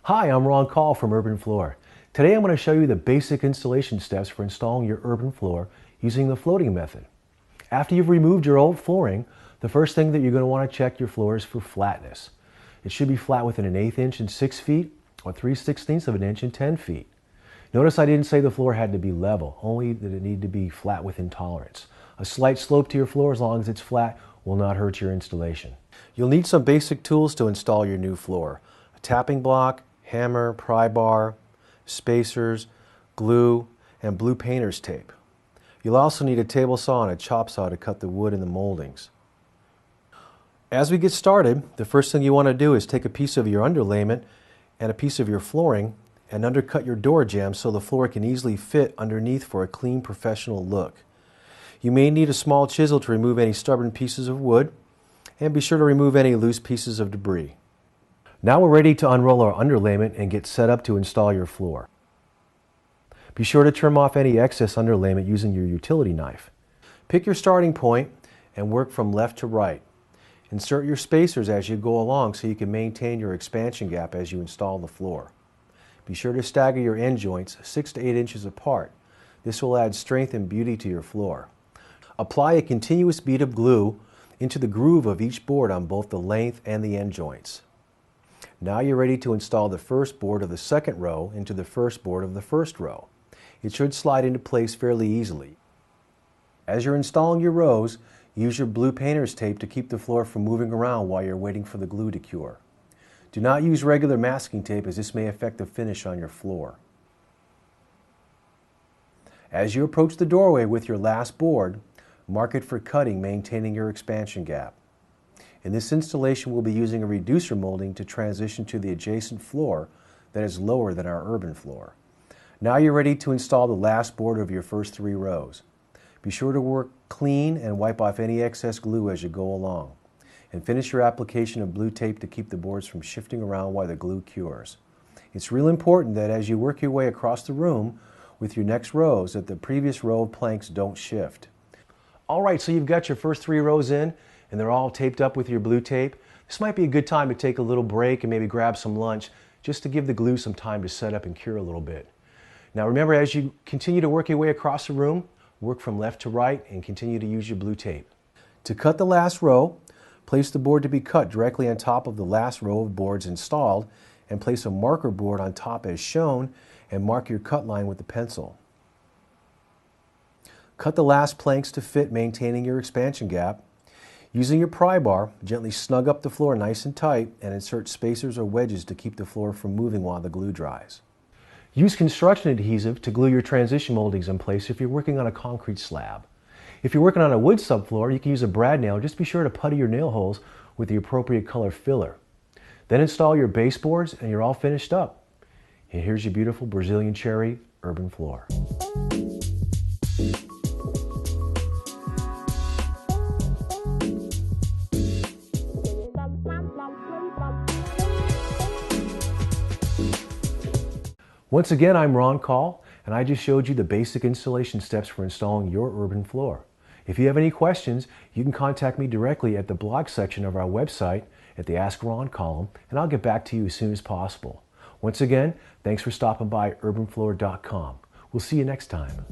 Hi, I'm Ron Call from Urban Floor. Today I'm going to show you the basic installation steps for installing your urban floor using the floating method. After you've removed your old flooring, the first thing that you're going to want to check your floor is for flatness. It should be flat within 1/8 inch and 6 feet or 3/16 of an inch and 10 feet. Notice I didn't say the floor had to be level, only that it needed to be flat within tolerance. A slight slope to your floor, as long as it's flat, will not hurt your installation. You'll need some basic tools to install your new floor. A tapping block, hammer, pry bar, spacers, glue, and blue painter's tape. You'll also need a table saw and a chop saw to cut the wood in the moldings. As we get started, the first thing you want to do is take a piece of your underlayment and a piece of your flooring and undercut your door jamb so the floor can easily fit underneath for a clean, professional look. You may need a small chisel to remove any stubborn pieces of wood, and be sure to remove any loose pieces of debris. Now we're ready to unroll our underlayment and get set up to install your floor. Be sure to trim off any excess underlayment using your utility knife. Pick your starting point and work from left to right. Insert your spacers as you go along so you can maintain your expansion gap as you install the floor. Be sure to stagger your end joints 6 to 8 inches apart. This will add strength and beauty to your floor. Apply a continuous bead of glue into the groove of each board on both the length and the end joints. Now you're ready to install the first board of the second row into the first board of the first row. It should slide into place fairly easily. As you're installing your rows, use your blue painter's tape to keep the floor from moving around while you're waiting for the glue to cure. Do not use regular masking tape, as this may affect the finish on your floor. As you approach the doorway with your last board, mark it for cutting, maintaining your expansion gap. In this installation, we'll be using a reducer molding to transition to the adjacent floor that is lower than our urban floor. Now you're ready to install the last board of your first 3 rows. Be sure to work clean and wipe off any excess glue as you go along. And finish your application of blue tape to keep the boards from shifting around while the glue cures. It's real important that as you work your way across the room with your next rows, that the previous row of planks don't shift. Alright, so you've got your first 3 rows in and they're all taped up with your blue tape. This might be a good time to take a little break and maybe grab some lunch just to give the glue some time to set up and cure a little bit. Now remember, as you continue to work your way across the room, work from left to right and continue to use your blue tape. To cut the last row, place the board to be cut directly on top of the last row of boards installed and place a marker board on top as shown and mark your cut line with the pencil. Cut the last planks to fit, maintaining your expansion gap. Using your pry bar, gently snug up the floor nice and tight and insert spacers or wedges to keep the floor from moving while the glue dries. Use construction adhesive to glue your transition moldings in place if you're working on a concrete slab. If you're working on a wood subfloor, you can use a brad nail. Just be sure to putty your nail holes with the appropriate color filler. Then install your baseboards and you're all finished up. And here's your beautiful Brazilian cherry urban floor. Once again, I'm Ron Call, and I just showed you the basic installation steps for installing your urban floor. If you have any questions, you can contact me directly at the blog section of our website at the Ask Ron column, and I'll get back to you as soon as possible. Once again, thanks for stopping by urbanfloor.com. We'll see you next time.